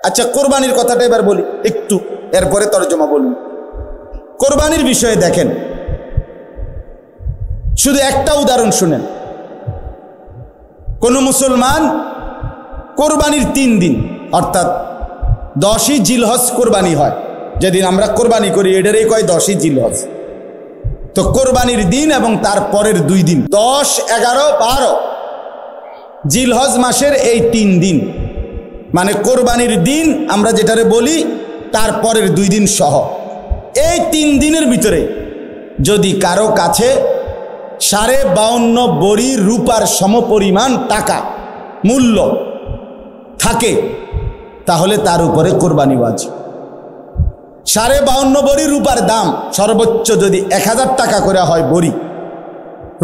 আচ্ছা, কোরবানির কথাটা এবার বলি একটু, এরপরে তরজমা বলুন। কোরবানির বিষয়ে দেখেন, শুধু একটা উদাহরণ শুনেন। কোন মুসলমান কোরবানির 3 দিন অর্থাৎ 10ই জিলহজ কোরবানি হয়, যেদিন আমরা কোরবানি করি এটারই কয় 10ই জিলহজ। তো কোরবানির দিন এবং তার পরের 2 দিন 10, 11, 12 জিলহজ মাসের এই 3 দিন, মানে কোরবানির দিন আমরা যেটারে বলি তার পরের 2 দিন সহ, এই 3 দিনের ভিতরে যদি কারো কাছে 52.5 বড়ি রূপার সমপরিমাণ টাকা মূল্য থাকে তাহলে তার উপরে কোরবানি ওয়াজিব। 52.5 বড়ি রূপার দাম সর্বোচ্চ যদি 1000 টাকা করে হয় বড়ি,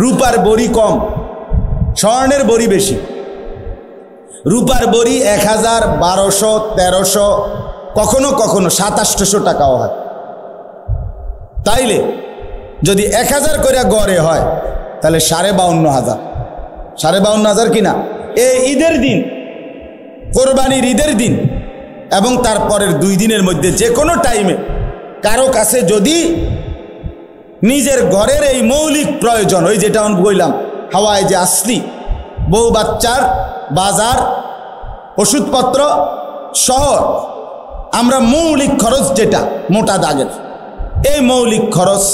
রূপার বড়ি কম, স্বর্ণের বড়ি বেশি। রূপার বড়ি 1000, 1200, 1300, কখনো কখনো 2700 টাকাও হয়। তাইলে যদি 1000 করে গড়ে হয় তাহলে 52,500, 52,500 কিনা এই ঈদের দিন, কোরবানির ঈদের দিন এবং তারপরের 2 দিনের মধ্যে যে কোনো টাইমে কারো কাছে যদি নিজের ঘরের এই মৌলিক প্রয়োজন, ওই যেটা আমি বললাম হাওয়ায় যে আসলি, বউ বাচ্চার বাজার, ওষুধপত্র সহ আমরা মৌলিক খরচ যেটা মোটা দাগের, এই মৌলিক খরচ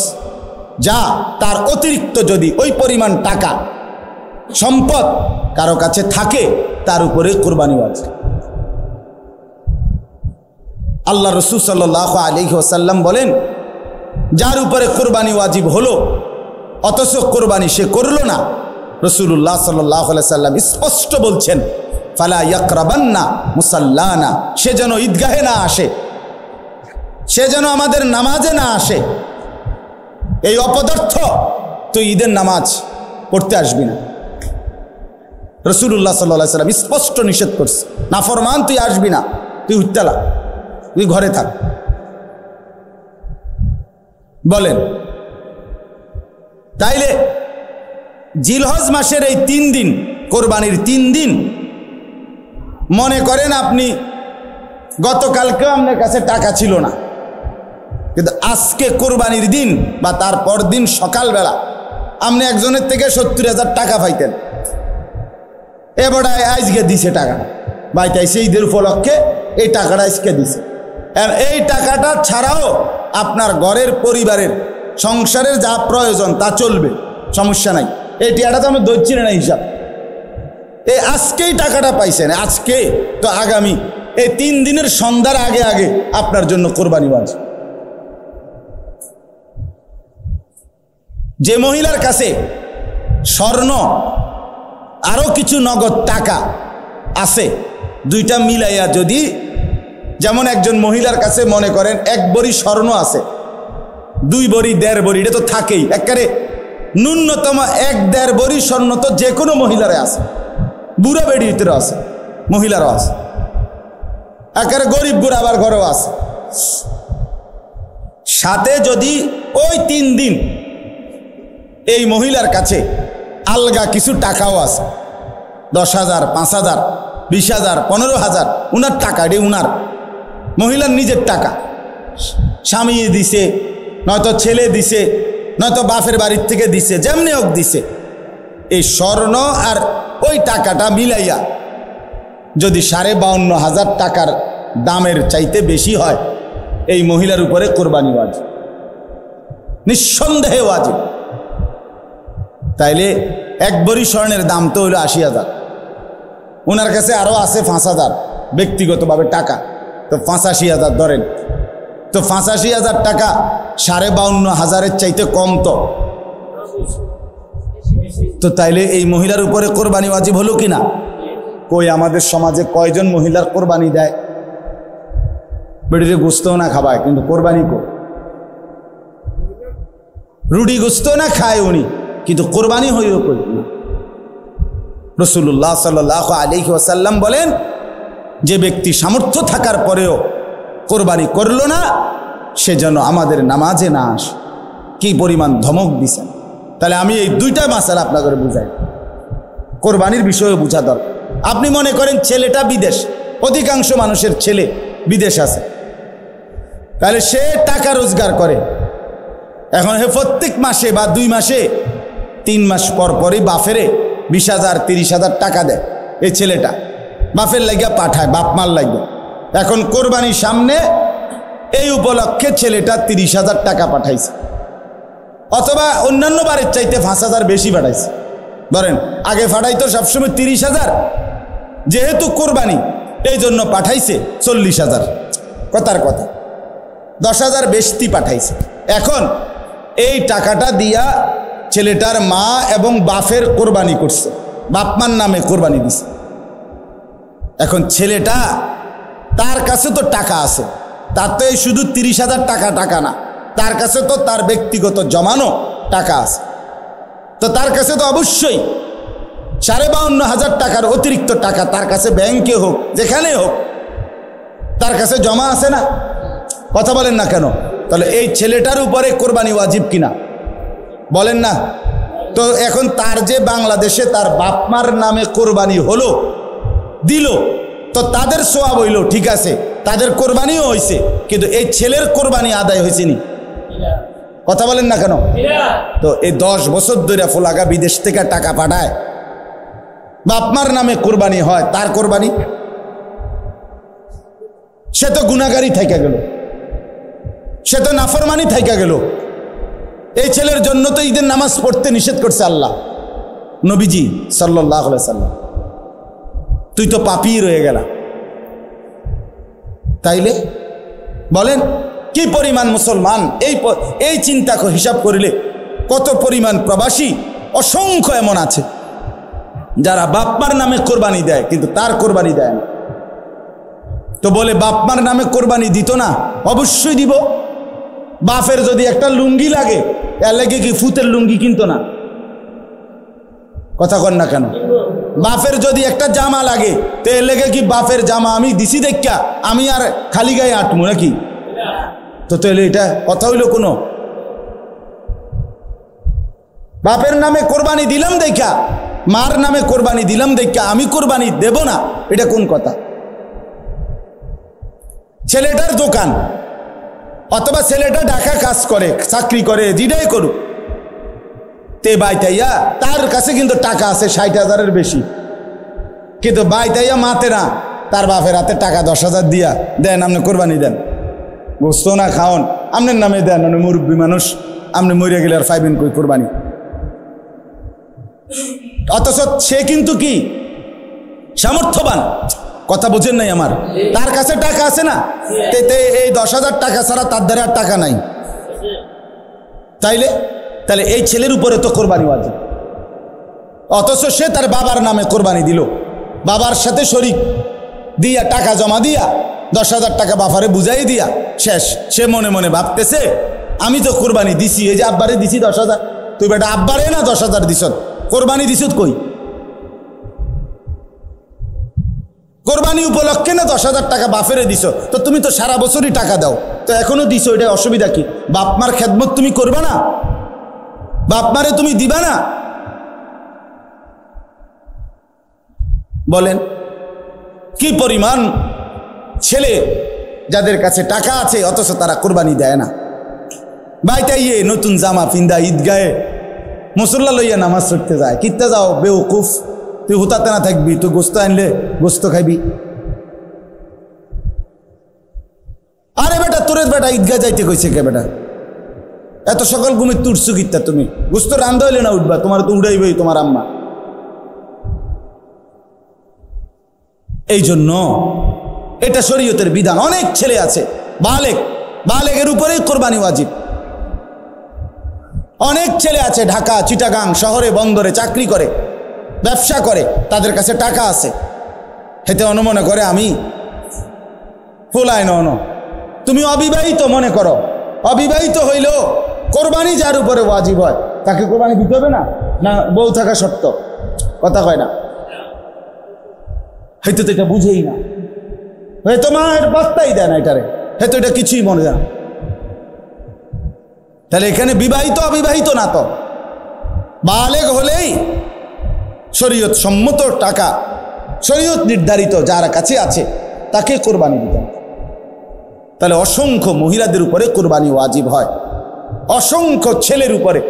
যা তার অতিরিক্ত যদি ওই পরিমাণ টাকা সম্পদ কারো কাছে থাকে তার উপরে কোরবানি ওয়াজিব। আল্লাহ রাসূল সাল্লাল্লাহু আলাইহি ওয়াসাল্লাম বলেন, যার উপরে কোরবানি ওয়াজিব হলো অথচ কোরবানি সে করলো না, রাসূলুল্লাহ সাল্লাল্লাহু আলাইহি ওয়াসাল্লাম স্পষ্ট বলছেন, ফালা ইয়াকরাবান্না মুসাল্লানা, সে যেন ঈদগাহে না আসে, সে যেন আমাদের নামাজে না আসে। এই অপদার্থ তুই ঈদের নামাজ পড়তে আসবি না। রাসূলুল্লাহ সাল্লাল্লাহু আলাইহি ওয়াসাল্লাম স্পষ্ট নিষেধ করছে, নাফরমান তুই আসবি না, তুই উঠতেলা, তুই ঘরে থাক। বলেন, তাইলে জিলহজ মাসের এই 3 দিন, কোরবানির 3 দিন, মনে করেন আপনি গতকালকেও আপনার কাছে টাকা ছিল না, কিন্তু আজকে কোরবানির দিন বা তারপর দিন সকালবেলা আপনি একজনের থেকে 70,000 টাকা পাইতেন, এবারে আজকে দিছে টাকাটা, বাইতাইছে ঈদের উপলক্ষে এই টাকাটা আজকে দিছে। আর এই টাকাটা ছাড়াও আপনার ঘরের পরিবারের সংসারের যা প্রয়োজন তা চলবে, সমস্যা নাই। এই টাকাটা তো আমি ধরছি না হিসাব, এই আজকেই টাকাটা পাইছেন, আজকে তো আগামী এই 3 দিনের সন্ধ্যার আগে আগে আপনার জন্য কোরবানি ওয়াজিব। যে মহিলার কাছে স্বর্ণ আরো কিছু নগদ টাকা আছে, 2টা মিলাইয়া যদি, যেমন একজন মহিলার কাছে মনে করেন 1 বড়ি স্বর্ণ আছে, 2 বড়ি, 1.5 বড়ি, এটা তো থাকেই, একেবারে ন্যূনতম 1-1.5 বড়ি স্বর্ণ তো যে কোনো মহিলারে আছে, বুড়া বেড়ির ভিতরে আছে, মহিলারও আছে, একেবারে গরিব বুড়া আবার ঘরেও আছে। সাথে যদি ওই 3 দিন এই মহিলার কাছে আলগা কিছু টাকাও আছে, 10,000, 5,000, 20,000, 15,000, উনার টাকা, এটি উনার মহিলার নিজের টাকা, স্বামী দিছে, নয়তো ছেলে দিছে, নয়তো বাপের বাড়ির থেকে দিছে, যেমনি হোক দিছে, এই স্বর্ণ আর ওই টাকাটা মিলাইয়া যদি 52,500 টাকার দামের চাইতে বেশি হয়, এই মহিলার উপরে কোরবানি ওয়াজিব, নিঃসন্দেহে ওয়াজিব। তাইলে 1 বড়ি স্বর্ণের দাম তো হলো 80,000, ওনার কাছে আরও আছে 5,000 ব্যক্তিগতভাবে টাকা, তো 85,000 ধরেন, তো 85,000 টাকা 52,500-এর চাইতে কম তো তাইলে এই মহিলার উপরে কোরবানি ওয়াজিব হলো কিনা? কই আমাদের সমাজে কয়জন মহিলার কোরবানি দেয়? বেড়িরে গোস্তও না খাবায়, কিন্তু কোরবানি রুটি গোস্ত না খায় উনি, কিন্তু কোরবানি হইও কই না। রাসূলুল্লাহ সাল্লাল্লাহু আলাইহি ওয়াসাল্লাম বলেন, যে ব্যক্তি সামর্থ্য থাকার পরেও কোরবানি করলো না, সে যেন আমাদের নামাজে না আসে। কি পরিমাণ ধমক দিছেন! তাহলে আমি এই 2টা মাসালা আপনাদের বুঝাই, কোরবানির বিষয়ে বুঝা দরকার। আপনি মনে করেন ছেলেটা বিদেশ, অধিকাংশ মানুষের ছেলে বিদেশ আছে, তাহলে সে টাকা রোজগার করে। এখন হে প্রত্যেক মাসে বা 2 মাসে 3 মাস পর পরই বাফেরে 20,000 30,000 টাকা দেয়। এই ছেলেটা বাপের লাগিয়া পাঠায়, বাপ মার লাগিয়া। এখন কোরবানির সামনে এই উপলক্ষে ছেলেটা 30,000 টাকা পাঠাইছে, অথবা অন্যান্য বারের চাইতে 5,000 বেশি পাঠাইছে। ধরেন আগে পাঠাইতো সবসময় 30,000, যেহেতু কোরবানি এই জন্য পাঠাইছে 40,000, কথার কথা 10,000 বেশি পাঠাইছে। এখন এই টাকাটা দিয়া ছেলেটার মা এবং বাপের কোরবানি করছে, বাপ মার নামে কোরবানি দিছে। এখন ছেলেটা, তার কাছে তো টাকা আছে, তার তো এই শুধু 30,000 টাকা না, তার কাছে তো তার ব্যক্তিগত জমানো টাকা আছে। তো তার কাছে তো অবশ্যই 52,500 টাকার অতিরিক্ত টাকা তার কাছে ব্যাংকে হোক যেখানে হোক তার কাছে জমা আছে না? কথা বলেন না কেন? তাহলে এই ছেলেটার উপরে কোরবানি ওয়াজিব কিনা বলেন না? তো এখন তার যে বাংলাদেশে তার বাপ মার নামে কোরবানি হলো, দিল, তো তাদের সওয়াব হইল, ঠিক আছে, তাদের কোরবানিও হয়েছে, কিন্তু এই ছেলের কোরবানি আদায় হয়েছে নি? কথা বলেন না কেন? তো এই 10 বছর ধরে ফোলাগা বিদেশ থেকে টাকা পাঠায়, বাপ মার নামে কোরবানি হয়, তার কোরবানি সে তো গুনাহগারী থাইকা গেল, সে তো নাফরমানি থাইকা গেল। এই ছেলের জন্য তো ঈদের নামাজ পড়তে নিষেধ করছে আল্লাহ, নবীজি সাল্লাল্লাহু আলাইহি সাল্লাম। তুই তো পাপী রয়ে গেলা। তাইলে বলেন কি পরিমাণ মুসলমান, এই চিন্তা হিসাব করিলে কত পরিমাণ প্রবাসী অসংখ্য এমন আছে যারা বাপমার নামে কোরবানি দেয় কিন্তু তার কোরবানি দেয় না। তো বলে বাপমার নামে কোরবানি দিত না? অবশ্যই দিব। বাপের যদি একটা লুঙ্গি লাগে, এর লাগে কি ফুতের লুঙ্গি কিনতো না? কথা কন না কেন? বাপের যদি একটা জামা লাগে, তো এর লেগে কি বাপের জামা আমি দিছি দেখা আমি আর খালি গায়ে আটমু নাকি? তো তাহলে এটা কথা হইল কোনো? বাপের নামে কোরবানি দিলাম দেখা, মার নামে কোরবানি দিলাম দেখা আমি কোরবানি দেব না, এটা কোন কথা? ছেলেটার দোকান অথবা ছেলেটা ঢাকা কাজ করে, চাকরি করে, যেটাই করুক, তে বাইতাইয়া তার কাছে কিন্তু টাকা আছে 60,000-এর বেশি, কিন্তু বাইতাইয়া মাতে না, তার বাপের হাতে টাকা 10,000 দিয়া দেন, আপনি কোরবানি দেন, গোস্ত না খাওন, আপনার নামে দেন, আপনি মুরব্বী মানুষ, আপনি মরিয়া গেলে আর পাইবেন কই কোরবানি? অথচ সে কিন্তু কি সামর্থ্যবান, কথা বোঝেন নাই আমার? তার কাছে টাকা আছে না, এই 10,000 টাকা ছাড়া তার দ্বারা আর টাকা নাই। তাহলে এই ছেলের উপরে তো কোরবানি ওয়াজিব, অথচ সে তার বাবার নামে কোরবানি দিল, বাবার সাথে শরীক দিয়া টাকা জমা দিয়া 10,000 টাকা বাবারে বুঝাই দিয়া শেষ। সে মনে মনে ভাবতেছে আমি তো কোরবানি দিছি, এই যে আব্বারে দিছি 10,000, তুই বেটা আব্বারে না 10,000 দিস, কোরবানি দিস কই? কোরবানি উপলক্ষে না 10,000 টাকা বাপেরে দিছ, তো তুমি তো সারা বছরই টাকা দাও, তো এখনো দিছো, এটা অসুবিধা কি? বাপ মার খেদমত তুমি করবে না? বাপ মারে তুমি দিবা না? বলেন কি পরিমাণ ছেলে যাদের কাছে টাকা আছে অথচ তারা কোরবানি দেয় না। বাইতাইয়ে নতুন জামা পিন্দা ঈদগাহে মুসল্লা লইয়া নামাজ পড়তে যায়, কিত্তে যাও বেউকুফ, তুই হুতাতে না থাকবি, তুই গোস্ত আনলে গোস্ত খাইবি। আরে বেটা তোরে বেটা ঈদগাহ যাইতে কইছে কে বেটা? এত সকাল ঘুমে তুটছু কিত্তা তুমি? গোস্ত রান্ধা হইলে না উঠবা, তোমার তো উড়াইবই তোমার আম্মা। এই জন্য এটা শরীয়তের বিধান। অনেক ছেলে আছে বালেগের উপরেই কোরবানি ওয়াজিব। অনেক ছেলে আছে ঢাকা, চিটাগাং শহরে, বন্দরে চাকরি করে, ব্যবসা করে, তাদের কাছে টাকা আছে, হেতে অনুমনে করে আমি ফুলাই ন। তুমি অবিবাহিত মনে করো, অবিবাহিত হইলেও কোরবানি যার উপরে ওয়াজিব হয় তাকে কোরবানি দিতে হবে না? না বউ থাকা সত্য? কথা কয় না? হয়তো তো এটা বুঝেই না, হয়তো মায়ের বার্তাই দেয় না এটারে, হয়তো এটা কিছুই মনে যায় না। তাহলে এখানে বিবাহিত অবিবাহিত না, তো বালেগ হলেই শরীয়ত সম্মত টাকা, শরীয়ত নির্ধারিত যার কাছে আছে তাকে কোরবানি দিতে হবে। তাহলে অসংখ্য মহিলাদের উপরে কোরবানি ওয়াজিব হয়, অসংখ্য ছেলের উপরে।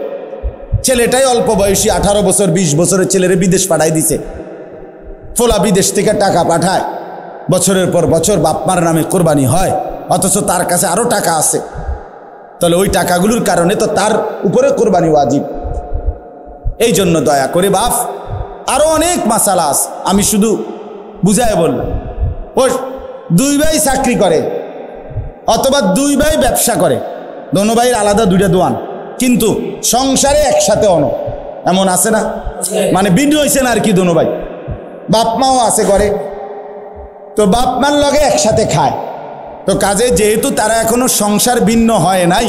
ছেলেটাই অল্প বয়সী 18 বছর 20 বছরের ছেলেরে বিদেশ পাঠাই দিছে, ফোলা বিদেশ থেকে টাকা পাঠায়, বছরের পর বছর বাপমার নামে কোরবানি হয়, অথচ তার কাছে আরো টাকা আছে। তাহলে ওই টাকাগুলোর কারণে তো তার উপরে কোরবানি ওয়াজিব। এই জন্য দয়া করে বাপ, আরো অনেক মাসালা আছে, আমি শুধু বুঝায় বললাম। ও 2 ভাই চাকরি করে অথবা 2 ভাই ব্যবসা করে, দোনো ভাইয়ের আলাদা 2টা দোয়ান, কিন্তু সংসারে একসাথে অন, এমন আছে না? মানে ভিন্ন হয়েছে না আর কি, দোনো ভাই বাপ মাও আছে করে, তো বাপ মার লগে একসাথে খায়। তো কাজে যেহেতু তারা এখনো সংসার ভিন্ন হয় নাই,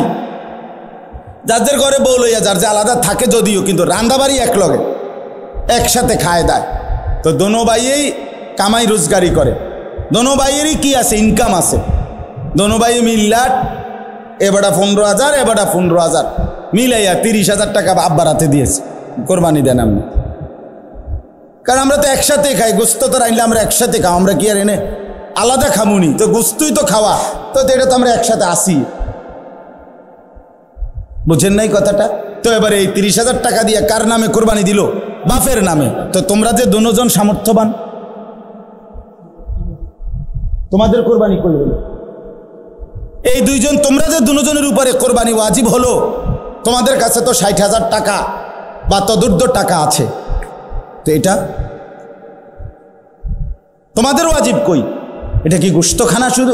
যাদের ঘরে বউ লইয়া যার যে আলাদা থাকে যদিও, কিন্তু রান্দাবাড়ি এক লগে একসাথে খায় দেয়। তো দোনো ভাইয়েই কামাই রোজগারি করে, দোনো ভাইয়েরই কি আছে, ইনকাম আছে। দোনো ভাই মিল্লাট, এবারটা 15,000 এবারটা 15,000 মিলাইয়া 30,000 টাকা আব্বার হাতে দিয়েছে, কোরবানি দেন আপনি। কারণ আমরা তো একসাথে খাই, গোস্ত তো রাইলে আমরা একসাথে খাও, আমরা কি আর এনে আলাদা খামুনি? তো গোস্তই তো খাওয়া, তো এটা তো আমরা একসাথে আসি, বুঝেন নাই কথাটা? তো এবারে এই 30,000 টাকা দিয়ে কার নামে কোরবানি দিল? বাপের নামে। তো তোমরা যে দুজন সামর্থ্যবান, তোমাদের কোরবানি করে দিল। এই 2 জন, তোমরা যে দুজনের উপরে কোরবানি ওয়াজিব হলো, তোমাদের কাছে তো 60,000 টাকা বা তদুর্ধ টাকা আছে, তো এটা তোমাদের ওয়াজিব কই? এটা কি গোশত খানা? শুধু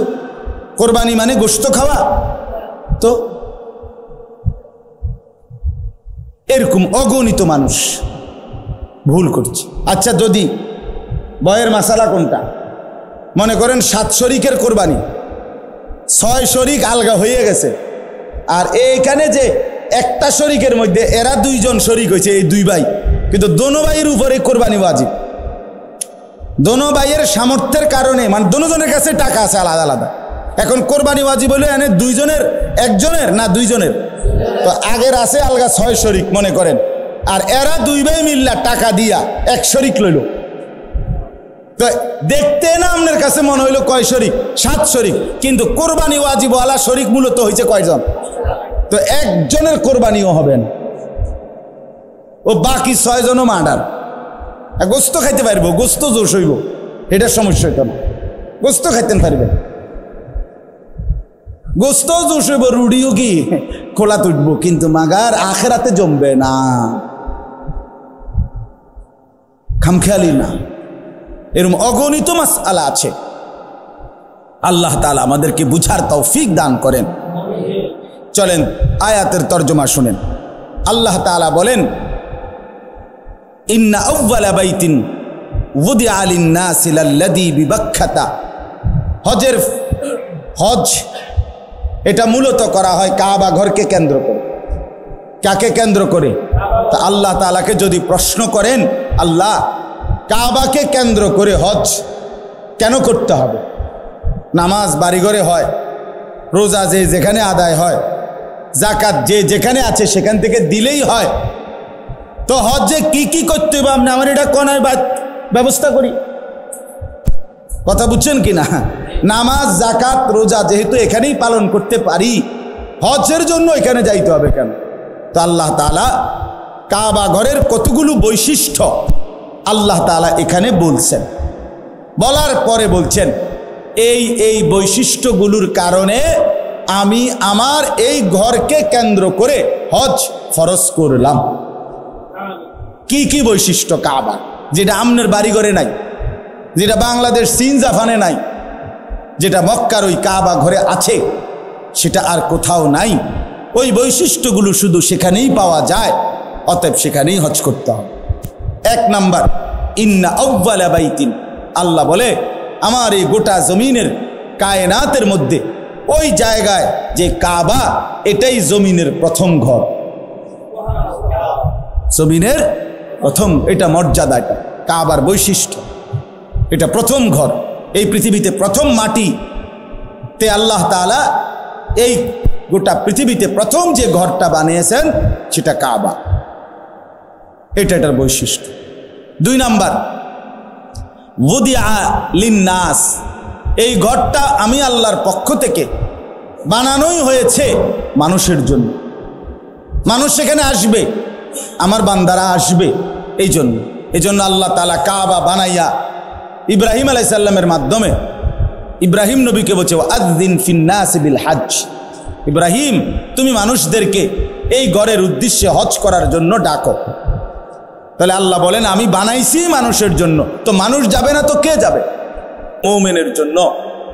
কোরবানি মানে গোশত খাওয়া? তো এরকম অগণিত মানুষ ভুল করছে। আচ্ছা, যদি বয়ের মাসালা কোনটা? মনে করেন 7 শরিকের কোরবানি, 6 শরিক আলগা হয়ে গেছে, আর এইখানে যে একটা শরিকের মধ্যে এরা 2 জন শরিক হয়েছে, এই 2 ভাই, কিন্তু দোনো ভাইয়ের উপরে কোরবানি ওয়াজিব। দোনো ভাইয়ের সামর্থ্যের কারণে, মানে দোনো জনের কাছে টাকা আছে আলাদা আলাদা, এখন কোরবানি ওয়াজিব হলে এনে 2 জনের, একজনের না 2 জনের? তো আগের আছে আলগা 6 শরিক মনে করেন, আর এরা 2 ভাই মিল্লা টাকা দিয়া 1 শরিক লইল। তো দেখতে না আপনার কাছে মনে হইলো কয় শরিক? 7 শরিক, কিন্তু কোরবানি ওয়াজিব ওয়ালা শরিক মূলত হয়েছে কয়জন? তো একজনের কোরবানিও হবে না, ও বাকি 6 জনও মার্ডার। গোস্ত খাইতে পারবো, গোস্ত জোশ হইব, এটার সমস্যা হইত না, গোস্ত খাইতেন পারবেন, গোস্ত জোশ হইব, রুডিও কি খোলা তুটব, কিন্তু মাগার আখেরাতে জমবে না, খামখেয়ালি না। এরকম অগণিত মাসআলা আছে। আল্লাহ তাআলা আমাদেরকে বুঝার তৌফিক দান করেন। চলেন আয়াতের তর্জমা শুনেন। আল্লাহ তাআলা বলেন, ইন্না আউওয়ালা বাইতিন ওয়ুদিআ লিন-নাসি লাল্লাযী বিবাক্কাতা। হজ এটা মূলত করা হয় কাবা ঘরকে কেন্দ্র করে। কাকে কেন্দ্র করে? তা আল্লাহ তাআলাকে যদি প্রশ্ন করেন, আল্লাহ কাবাকে কেন্দ্র করে হজ কেন করতে হবে? নামাজ বাড়িঘরে হয়, রোজা যে যেখানে আদায় হয়, যাকাত যে যেখানে আছে সেখান থেকে দিলেই হয়, তো হজে কি কি করতে হবে? আপনি আমার এটা কোনায় ব্যবস্থা করি, কথা বুঝছেন কি না? নামাজ যাকাত রোজা যেহেতু এখানেই পালন করতে পারি, হজের জন্য এখানে যাইতে হবে কেন? তো আল্লাহ তাআলা কাবা ঘরের কতগুলো বৈশিষ্ট্য আল্লাহ তাআলা এখানে বলছেন, বলার পরে বলছেন এই বৈশিষ্ট্যগুলোর কারণে আমি আমার এই ঘরকে কেন্দ্র করে হজ ফরজ করলাম। কি কি বৈশিষ্ট্য কাবা, যেটা আমনের বাড়িঘরে নাই, যেটা বাংলাদেশ চীন জাপানে নাই, যেটা মক্কার ওই কাবা ঘরে আছে, সেটা আর কোথাও নাই। ওই বৈশিষ্ট্যগুলো শুধু সেখানেই পাওয়া যায়, অতএব সেখানেই হজ করতে হবে। 1 নাম্বার, ইন্না আউওয়ালা বাইতিন, আল্লাহ বলে আমার এই গোটা জমিনের কায়নাতের মধ্যে ওই জায়গায় যে কাবা, এটাই জমিনের প্রথম ঘর, জমিনের প্রথম, এটা মর্যাদা, এটা কাবার বৈশিষ্ট্য, এটা প্রথম ঘর। এই পৃথিবীতে প্রথম মাটিতে আল্লাহ তাআলা এই গোটা পৃথিবীতে প্রথম যে ঘরটা বানিয়েছেন সেটা কাবা, এটার বৈশিষ্ট্য। 2 নাম্বার, ওয়ুদিআ লিন-নাস, এই ঘরটা আমি আল্লাহর পক্ষ থেকে বানানোই হয়েছে মানুষের জন্য। মানুষ সেখানে আসবে, আমার বান্দারা আসবে, এই জন্য আল্লাহ তাআলা কাবা বানাইয়া ইব্রাহিম আলাইহিস সালামের মাধ্যমে ইব্রাহিম নবীকে বলছে আযযিন ফিন্নাস বিল হজ, ইব্রাহিম তুমি মানুষদেরকে এই ঘরের উদ্দেশ্যে হজ করার জন্য ডাকো। তাহলে আল্লাহ বলেন আমি বানাইছি মানুষের জন্য, তো মানুষ যাবে না তো কে যাবে? মুমিনের জন্য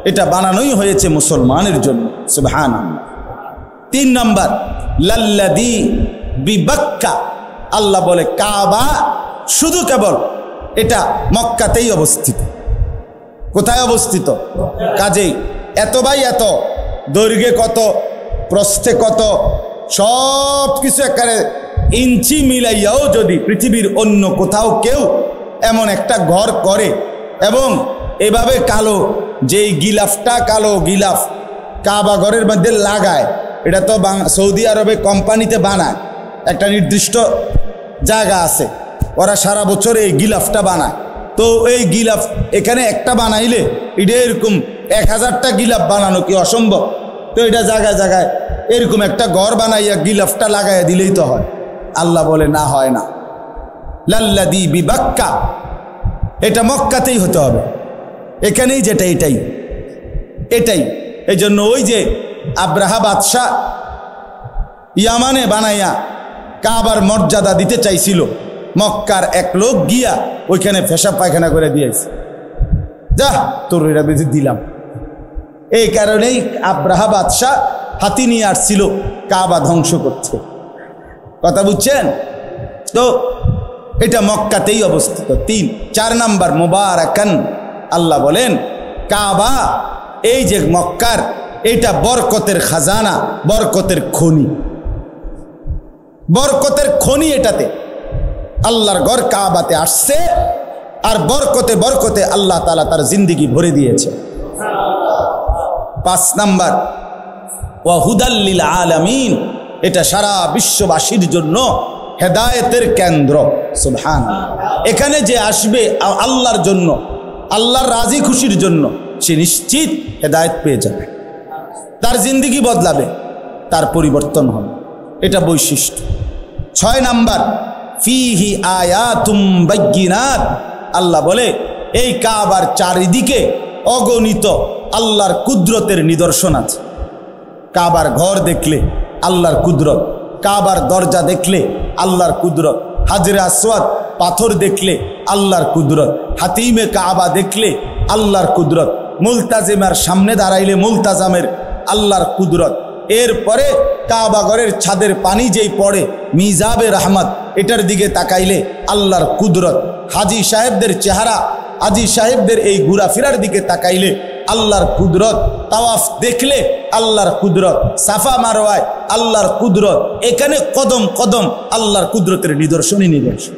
এটা বানানোই হয়েছে মুসলমানের জন্য। সুবহানাল্লাহ। 3 নাম্বার লাল্লাযী বিবাক্কা, আল্লাহ বলে কাবা শুধু কেবল এটা মক্কাতেই অবস্থিত। কোথায় অবস্থিত? কাজেই এত বাই এত, দৈর্ঘ্যে কত, প্রস্থে কত, সব কিছু একেবারে ইঞ্চি মিলাইয়াও যদি পৃথিবীর অন্য কোথাও কেউ এমন একটা ঘর করে এবং এভাবে কালো, যেই গিলাফটা কালো গিলাফ কাবা ঘরের মধ্যে লাগায়, এটা তো সৌদি আরবে কোম্পানিতে বানায়, একটা নির্দিষ্ট জায়গা আছে, ওরা সারা বছর এই গিলাফটা বানায়। তো এই গিলাফ এখানে একটা বানাইলে এটা এরকম 1000টা গিলাফ বানানো কি অসম্ভব? তো এটা জায়গায় জায়গায় এরকম একটা ঘর বানাইয়া গিলাফটা লাগাইয়া দিলেই তো হয়। আল্লাহ বলে না, হয় না। লাল্লাযী বিবাক্কা, এটা মক্কাতেই হতে হবে, এখানেই যেটা এটাই। এই জন্য ওই যে আব্রাহা বাদশাহ ইয়ামানে বানাইয়া কাবার মর্যাদা দিতে চাইছিল, মক্কার এক লোক গিয়া ওইখানে পেশাব পায়খানা করে দিয়েছে, যা তোর এটা বেঁধে দিলাম। এই কারণেই আব্রাহা বাদশাহ হাতি নিয়ে আসছিল কাবা ধ্বংস করছে। কথা বুঝছেন তো? এটা মক্কাতেই অবস্থিত। 4 নাম্বার মুবারাকান, আল্লাহ বলেন কাবা এই যে মক্কার, এটা বরকতের খাজানা, বরকতের খনি, বরকতের খনি। এটাতে আল্লাহর ঘর কাবাতে আসছে আর বরকতে বরকতে আল্লাহ তাআলা তার জিন্দেগি ভরে দিয়েছে। 5 নাম্বার ওয়া হুদাল লিল আলামিন, এটা সারা বিশ্ববাসীর জন্য হেদায়েতের কেন্দ্র। সুবহানাল্লাহ। এখানে যে আসবে আল্লাহর জন্য, আল্লাহর রাজি খুশির জন্য, সে নিশ্চিত হেদায়েত পেয়ে যাবে, তার জিন্দেগি বদলাবে, তার পরিবর্তন হবে। এটা বৈশিষ্ট্য। 6 নাম্বার ফিহি আয়াতুম বাইয়িনাত, আল্লাহ বলে এই কাবার চারিদিকে অগণিত আল্লাহর কুদরতের নিদর্শন আছে। কাবার ঘর দেখলে আল্লাহর কুদরত, কাবার দরজা দেখলে আল্লাহর কুদরত, হাজরে আসওয়াদ পাথর দেখলে আল্লাহর কুদরত, হাতিমে কাবা দেখলে আল্লাহর কুদরত, মুলতাজিমার সামনে দাঁড়াইলে মুলতাজামের আল্লাহর কুদরত। এরপরে কাবা ঘরের ছাদের পানি যেই পড়ে মিজাবে রহমত, এটার দিকে তাকাইলে আল্লাহর কুদরত। হাজি সাহেবদের চেহারা, হাজি সাহেবদের এই ঘোরাফেরার দিকে তাকাইলে আল্লাহর কুদরত। তাওয়াফ দেখলে আল্লাহর কুদরত, সাফা মারওয়ায় আল্লাহর কুদরত। এখানে কদম কদম আল্লাহর কুদরতের নিদর্শনই নিদর্শন।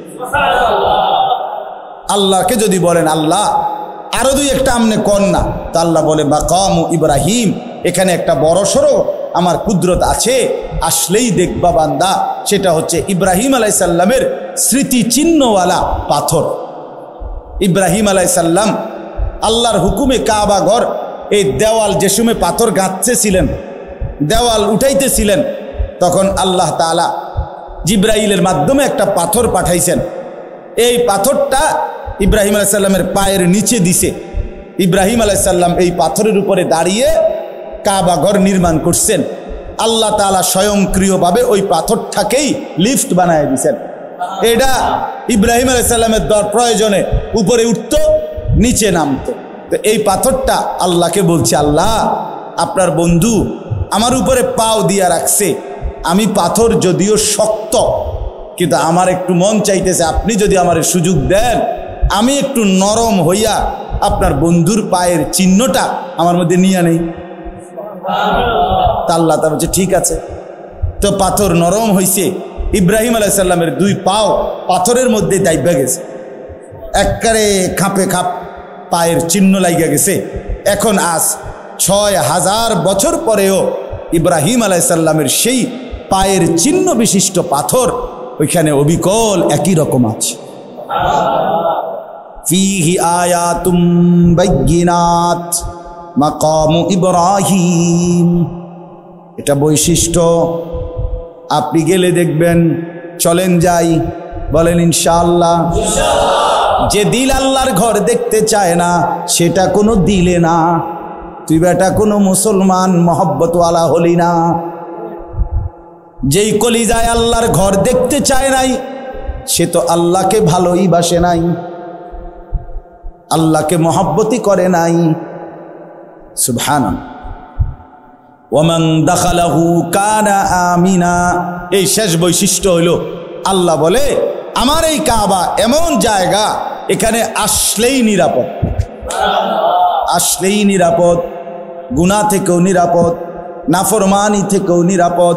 আল্লাহকে যদি বলেন আল্লাহ আরো 2-1টা আমনে কর না, তা আল্লাহ বলে মাকামু ইব্রাহিম, এখানে একটা বড় সড়ো আমার কুদরত আছে, আসলেই দেখবা বান্দা। সেটা হচ্ছে ইব্রাহিম আলাইহিস সালামের স্মৃতি চিহ্নওয়ালা পাথর। ইব্রাহিম আলাইহিস সালাম আল্লাহর হুকুমে কাবা ঘর এই দেওয়াল যে সময় পাথর গাঁথতেছিলেন, দেওয়াল উঠাইতেছিলেন, তখন আল্লাহ তাআলা জিব্রাইলের মাধ্যমে একটা পাথর পাঠাইছেন। এই পাথরটা ইব্রাহিম আলাইহিস সালামের পায়ের নিচে দিছে। ইব্রাহিম আলাইহিস সালাম এই পাথরের উপরে দাঁড়িয়ে কাবা ঘর নির্মাণ করছেন। আল্লাহ তাআলা স্বয়ংক্রিয়ভাবে ওই পাথরটাকেই লিফট বানায় দিয়েছেন। এটা ইব্রাহিম আলাইহিস সালামের প্রয়োজনে উপরে উঠত, নিচে নামতো। তো এই পাথরটা আল্লাহকে বলছে, আল্লাহ আপনার বন্ধু আমার উপরে পাও দিয়া রাখছে, আমি পাথর যদিও শক্ত, কিন্তু আমার একটু মন চাইতেছে আপনি যদি আমার সুযোগ দেন, আমি একটু নরম হইয়া আপনার বন্ধুর পায়ের চিহ্নটা আমার মধ্যে নিয়ে নেই। তা আল্লাহ তা বলছে ঠিক আছে। তো পাথর নরম হইছে, ইব্রাহিম আলাইহিস সালামের 2 পাও পাথরের মধ্যে দাইবা গেছে, একবারে খাপে খাপ পায়ের চিহ্ন লাগিয়া গেছে। এখন আজ 6000 বছর পরেও ইব্রাহিম আলাইহিস সালামের সেই পায়ের চিহ্ন বিশিষ্ট পাথর ওইখানে অবিকল একই রকম আছে। ফিহি আয়াতুম বাইয়িনাত, মাকাম ইব্রাহিম। এটা বৈশিষ্ট্য। আপনি গেলে দেখবেন। চলেন যাই, বলেন ইনশাআল্লাহ। যে দিল আল্লাহর ঘর দেখতে চায় না সেটা কোনো দিলে না। তুই বেটা কোনো মুসলমান মহব্বতওয়ালা হলি না। যেই কলিজায় আল্লাহর ঘর দেখতে চায় নাই সে তো আল্লাহকে ভালোই বাসে নাই, আল্লাহকে মহব্বতই করে নাই। সুবহানাল্লাহ। ওয়ামান দাখালাহু কানা আমিনা। এই শেষ বৈশিষ্ট্য হইল, আল্লাহ বলে আমার এই কাবা এমন জায়গা, এখানে আসলেই নিরাপদ, আসলেই নিরাপদ, গুনাহ থেকেও নিরাপদ, নাফরমানি থেকেও নিরাপদ,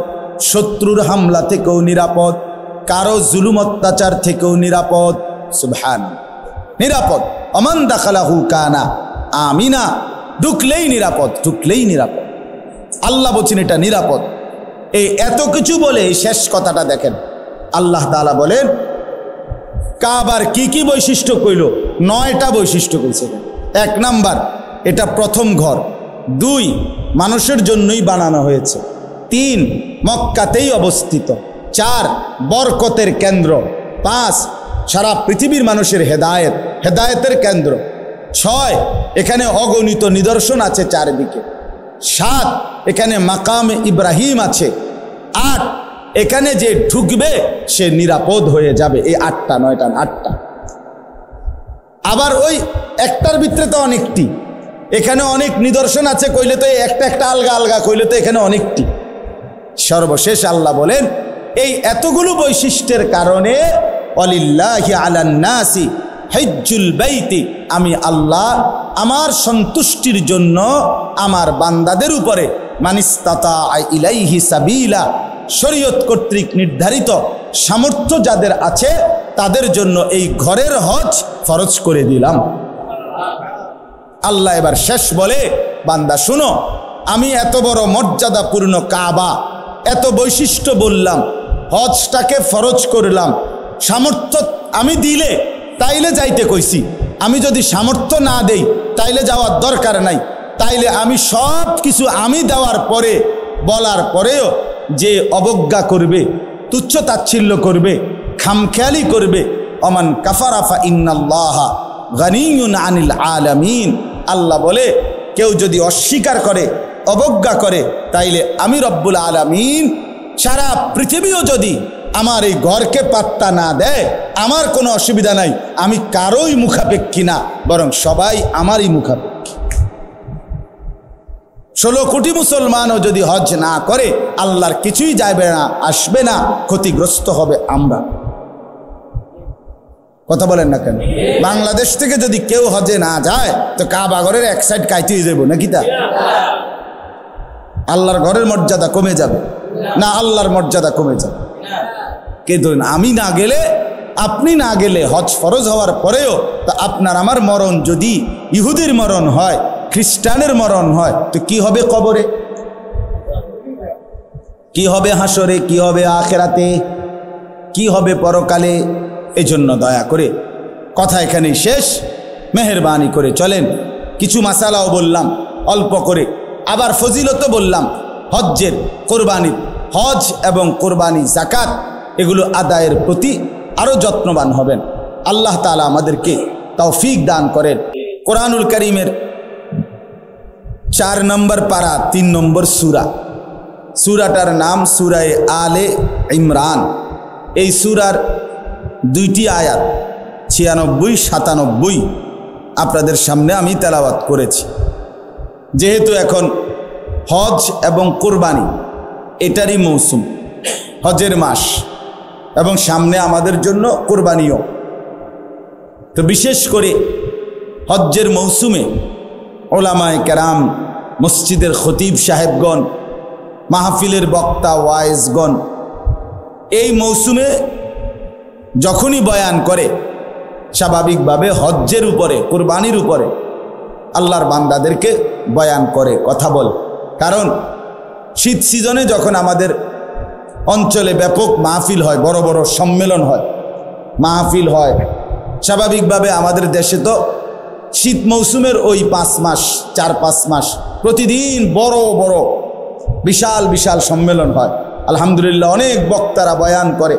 শত্রুর হামলা থেকেও নিরাপদ, কারো জুলুম অত্যাচার থেকেও নিরাপদ। সুবহানাল্লাহ, নিরাপদ। ওমান দাখালাহু কানা আমিনা, ঢুকলেই নিরাপদ, ঢুকলেই নিরাপদ। আল্লাহ বলছেন এটা নিরাপদ। এই এত কিছু বলে শেষ কথাটা দেখেন, আল্লাহ তাআলা বলেন কাবার কি কি বৈশিষ্ট্য কইল? 9টা বৈশিষ্ট্য কইছে। 1 নাম্বার, এটা প্রথম ঘর। 2, মানুষের জন্যই বানানো হয়েছে। 3, মক্কাতেই অবস্থিত। 4, বরকতের কেন্দ্র। 5, সারা পৃথিবীর মানুষের হেদায়েতের কেন্দ্র। 6, এখানে অগণিত নিদর্শন আছে চারদিকে। 7, এখানে মাকামে ইব্রাহিম আছে। 8, এখানে যে ঢুকবে সে নিরাপদ হয়ে যাবে। এই 8টা 9টা 8টা। আবার ওই একটার ভিতরে তো অনেকটি, এখানে অনেক নিদর্শন আছে কইলে তো একটা একটা আলগা আলগা কইলে তো এখানে অনেকটি। সর্বশেষ আল্লাহ বলেন এই এতগুলো বৈশিষ্ট্যের কারণে ওয়ালিল্লাহি আলান নাসি হজ্জুল বাইতি, আমি আল্লাহ আমার সন্তুষ্টির জন্য আমার বান্দাদের উপরে মানিস্তাতা ইলাইহি সাবিলা, শরীয়ত কর্তৃক নির্ধারিত সামর্থ্য যাদের আছে তাদের জন্য এই ঘরের হজ ফরজ করে দিলাম। আল্লাহ এবার শেষ বলে, বান্দা শুনো, আমি এত বড় মর্যাদাপূর্ণ কাবা, এত বৈশিষ্ট্য বললাম, হজটাকে ফরজ করলাম। সামর্থ্য আমি দিলে তাইলে যাইতে কইছি, আমি যদি সামর্থ্য না দেই তাইলে যাওয়ার দরকার নাই। তাইলে আমি সব কিছু আমি দেওয়ার পরে বলার পরেও যে অবজ্ঞা করবে, তুচ্ছ তাচ্ছিল্য করবে, খামখেয়ালি করবে, অমান কাফারা ফা ইন্নাল্লাহা গানিয়ুন আনিল আলামিন, আল্লাহ বলে কেউ যদি অস্বীকার করে, অবজ্ঞা করে, তাইলে আমি রব্বুল আলামিন সারা পৃথিবীও যদি আমার এই ঘরকে পাত্তা না দেয় আমার কোনো অসুবিধা নাই, আমি কারোই মুখাপেক্ষী না, বরং সবাই আমারই মুখাপেক্ষী। 16 কোটি মুসলমানও যদি হজ না করে আল্লাহর কিছুই যাবে না, আসবে না, ক্ষতিগ্রস্ত হবে আমরা। কথা বলেন না কেন? বাংলাদেশ থেকে যদি কেউ হজে না যায় তো কাবা ঘরের এক সাইড কাইতে হয়ে যাবো নাকি? তা আল্লাহর ঘরের মর্যাদা কমে যাবে না? আল্লাহর মর্যাদা কমে যাবে। কে ধরেন আমি না গেলে, আপনি না গেলে, হজ ফরজ হওয়ার পরেও তা আপনার আমার মরণ যদি ইহুদির মরণ হয়, খ্রিস্টানের মরণ হয়, তো কি হবে কবরে, কি হবে হাসরে, কি হবে আখেরাতে, কি হবে পরকালে? এজন্য দয়া করে কথা এখানেই শেষ। মেহেরবানি করে চলেন, কিছু মাসালাও বললাম অল্প করে, আবার ফজিলতও বললাম হজ্জের, কোরবানির। হজ এবং কোরবানি, যাকাত এগুলো আদায়ের প্রতি আরও যত্নবান হবেন। আল্লাহ তাআলা আমাদেরকে তৌফিক দান করেন। কোরআনুল কারীমের 4 নম্বর পারা 3 নম্বর সূরা, সূরাটার নাম সূরায়ে আলে ইমরান। এই সূরার 2টি আয়াত 96-97 আপনাদের সামনে আমি তেলাওয়াত করেছি। যেহেতু এখন হজ এবং কোরবানি এটারই মৌসুম, হজের মাস, এবং সামনে আমাদের জন্য কোরবানিও, তো বিশেষ করে হজ্জের মৌসুমে ওলামায়ে কেরাম, মসজিদের খতিব সাহেবগণ, মাহফিলের বক্তা ওয়াইজগণ এই মৌসুমে যখনই বয়ান করে স্বাভাবিকভাবে হজ্জের উপরে, কোরবানির উপরে আল্লাহর বান্দাদেরকে বয়ান করে, কথা বলে। কারণ শীত সিজনে যখন আমাদের অঞ্চলে ব্যাপক মাহফিল হয়, বড় বড় সম্মেলন হয়, মাহফিল হয়, স্বাভাবিকভাবে আমাদের দেশে তো শীত মৌসুমের ওই 5 মাস 4-5 মাস প্রতিদিন বড় বড় বিশাল বিশাল সম্মেলন হয়। আলহামদুলিল্লাহ, অনেক বক্তারা বয়ান করে,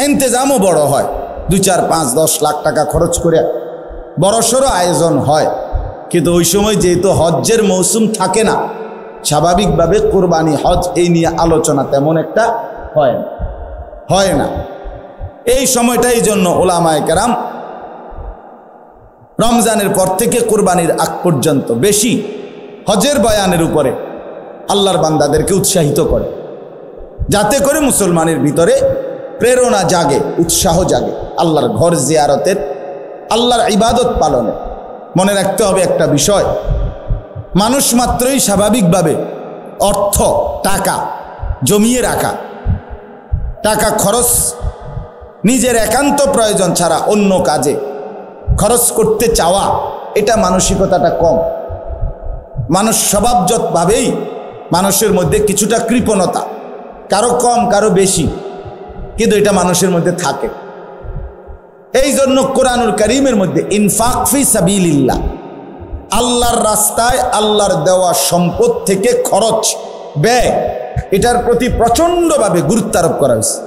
ইন্তেজামও বড় হয়, 2, 4, 5, 10 লাখ টাকা খরচ করে বড়সড় আয়োজন হয়। কিন্তু ওই সময় যেহেতু হজ্জের মৌসুম থাকে না, স্বাভাবিকভাবে কোরবানি হজ এই নিয়ে আলোচনা তেমন একটা হয় না। এই সময়টাই জন্য ওলামায়ে কেরাম রমজানের পর থেকে কোরবানির আগ পর্যন্ত বেশি হজের বয়ানের উপরে আল্লাহর বান্দাদেরকে উৎসাহিত করে, যাতে করে মুসলমানের ভিতরে প্রেরণা জাগে, উৎসাহ জাগে আল্লাহর ঘর জিয়ারতের, আল্লাহর ইবাদত পালনে। মনে রাখতে হবে একটা বিষয়, মানুষ মাত্রই স্বাভাবিকভাবে অর্থ টাকা জমিয়ে রাখা, টাকা খরচ নিজের একান্ত প্রয়োজন ছাড়া অন্য কাজে খরচ করতে চাওয়া, এটা মানসিকতাটা কম। মানুষ স্বভাবজতভাবেই মানুষের মধ্যে কিছুটা কৃপণতা, কারো কম কারো বেশি, কিন্তু এটা মানুষের মধ্যে থাকে। এই জন্য কোরআনুল কারীমের মধ্যে ইনফাক ফি সাবিলিল্লাহ, আল্লাহর রাস্তায় আল্লাহর দেওয়া সম্পদ থেকে খরচ ব্যয়, এটার প্রতি প্রচণ্ডভাবে গুরুত্ব আরোপ করা হয়েছে।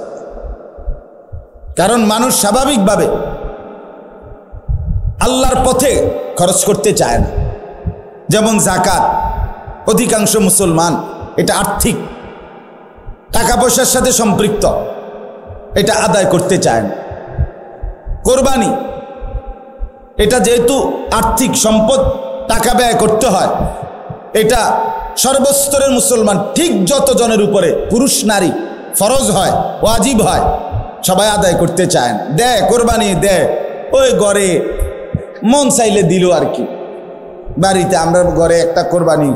কারণ মানুষ স্বাভাবিকভাবে আল্লাহর পথে খরচ করতে চায় না। যেমন যাকাত, অধিকাংশ মুসলমান এটা আর্থিক টাকা পয়সার সাথে সম্পৃক্ত, এটা আদায় করতে চায় না। কোরবানি এটা যেহেতু আর্থিক সম্পদ, টাকা ব্যয় করতে হয়, এটা সর্বস্তরের মুসলমান ঠিক যতজনের উপরে পুরুষ নারী ফরজ হয়, ওয়াজিব হয়, সবাই আদায় করতে চায় না। দেয় কোরবানি দেয়, ওই ঘরে মন চাইলে দিল আর কি। বাড়িতে আমরা ঘরে একটা কোরবানি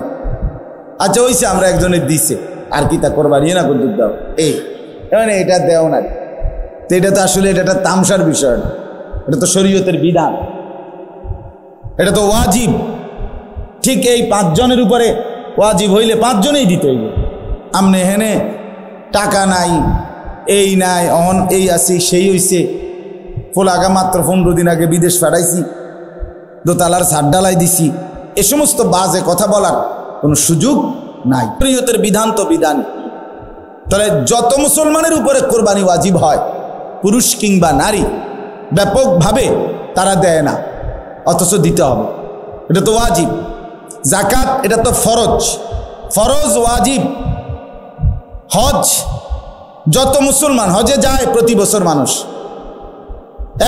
আচ্ছা হইছে, আমরা একজনের দিছে আর কি, তা কোরবানি না করতে দাও, এই মানে এটা দেও না। তো এটা তো আসলে এটা একটা তামসার বিষয় না, এটা তো শরীয়তের বিধান, এটা তো ওয়াজিব। ঠিক এই 5 জনের উপরে ওয়াজিব হইলে 5 জনেই দিতে হইবে। আমনে হেনে টাকা নাই, এই নাই, অহন এই আছি, সেই হইছে, ফোলাগা মাত্র 15 দিন আগে বিদেশ পাঠাইছি, দোতলার ছাদ ডালাই দিছি, এ সমস্ত বাজে কথা বলার কোনো সুযোগ নাই। শরীয়তের বিধান তো বিধান। তাহলে যত মুসলমানের উপরে কোরবানি ওয়াজিব হয়, পুরুষ কিংবা নারী, ব্যাপকভাবে তারা দেয় না, অথচ দিতে হবে, এটা তো ওয়াজিব। যাকাত এটা তো ফরজ, ফরজ ওয়াজিব। হজ যত মুসলমান হজে যায় প্রতি বছর মানুষ,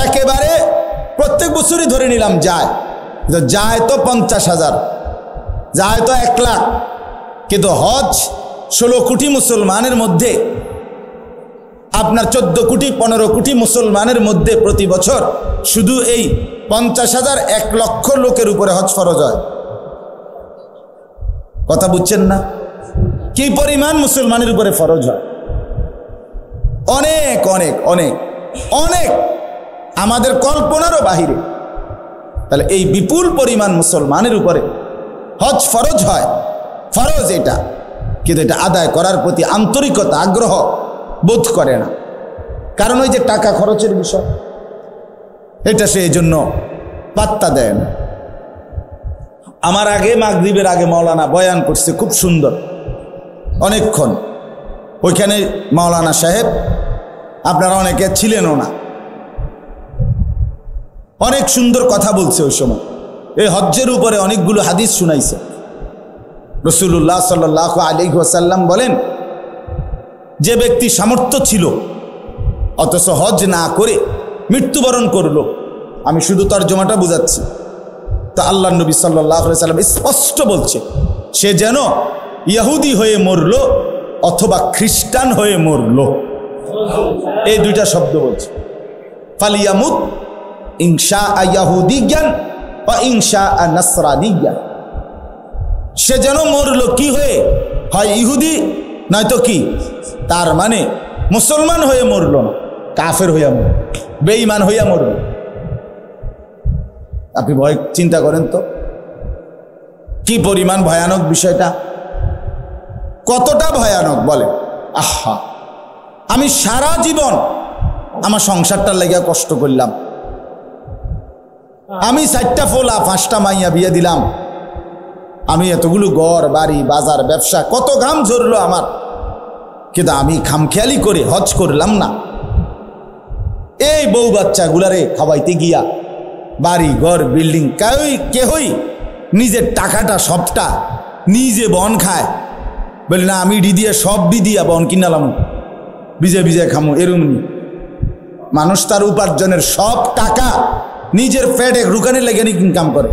একেবারে প্রত্যেক বছরই ধরে নিলাম যায়, যায় তো 50,000, যায় তো 1 লাখ, কিন্তু হজ 16 কোটি মুসলমানের মধ্যে, আপনার 14 কোটি 15 কোটি মুসলমানের মধ্যে প্রতি বছর শুধু এই 50,000 1 লক্ষ লোকের উপরে হজ ফরজ হয়। কথা বুঝছেন না? কি পরিমাণ মুসলমানের উপরে ফরজ হয়? অনেক অনেক অনেক অনেক, আমাদের কল্পনারও বাহিরে। তাহলে এই বিপুল পরিমাণ মুসলমানের উপরে হজ ফরজ হয়, ফরজ এটা, কিন্তু এটা আদায় করার প্রতি আন্তরিকতা আগ্রহ বোধ করে না, কারণ ওই যে টাকা খরচের বিষয়, এটা সে এই জন্য পাত্তা দেয় না। আমার আগে মাগরিবের আগে মাওলানা বয়ান করছে খুব সুন্দর অনেকক্ষণ, ওইখানে মাওলানা সাহেব, আপনারা অনেকে ছিলেনও না, অনেক সুন্দর কথা বলছে ওই সময়। এই হজ্জের উপরে অনেকগুলো হাদিস শুনাইছে। রাসূলুল্লাহ সাল্লাল্লাহু আলাইহি ওয়াসাল্লাম বলেন, যে ব্যক্তি সামর্থ্য ছিল অথচ হজ না করে মৃত্যুবরণ করলো, আমি শুধু তর্জমাটা বুঝাচ্ছি, তো আল্লাহর নবী সাল্লাল্লাহু আলাইহি ওয়াসাল্লাম স্পষ্ট বলছে, সে যেন ইহুদি হয়ে মরলো অথবা খ্রিস্টান হয়ে মরলো। এই দুইটা শব্দ বলছে, ফালিয়ামুত ইনশা ইয়াহুদিয়ান বা ইনশা নাসরানিয়ান। সে যেন মরলো কি হয়ে, হয় ইহুদি নয়তো কি, তার মানে মুসলমান হয়ে মরল না, কাফের হইয়া মরল, বেঈমান হইয়া মরল। আপনি ভয় চিন্তা করেন তো কি পরিমাণ ভয়ানক বিষয়টা, কতটা ভয়ানক বলে। আহা, আমি সারা জীবন আমার সংসারটার লেগে কষ্ট করলাম, আমি 4টা ফোলা 5টা মাইয়া বিয়ে দিলাম, আমি এতগুলো ঘর বাড়ি বাজার ব্যবসা কত ঘাম ঝরলো আমার, কিন্তু আমি খামখেয়ালি করে হজ করলাম না। এই বউ বাচ্চাগুলারে খাওয়াইতে গিয়া বাড়ি ঘর বিল্ডিং কেহই নিজের টাকাটা সবটা নিজে বন খায়, বলি না আমি দিয়ে সব দিয়া বন কিনালাম ভিজে ভিজে খামো, এরমনি মানুষ তার উপার্জনের সব টাকা নিজের পেটে রুকানে লেগে ইনকাম করে।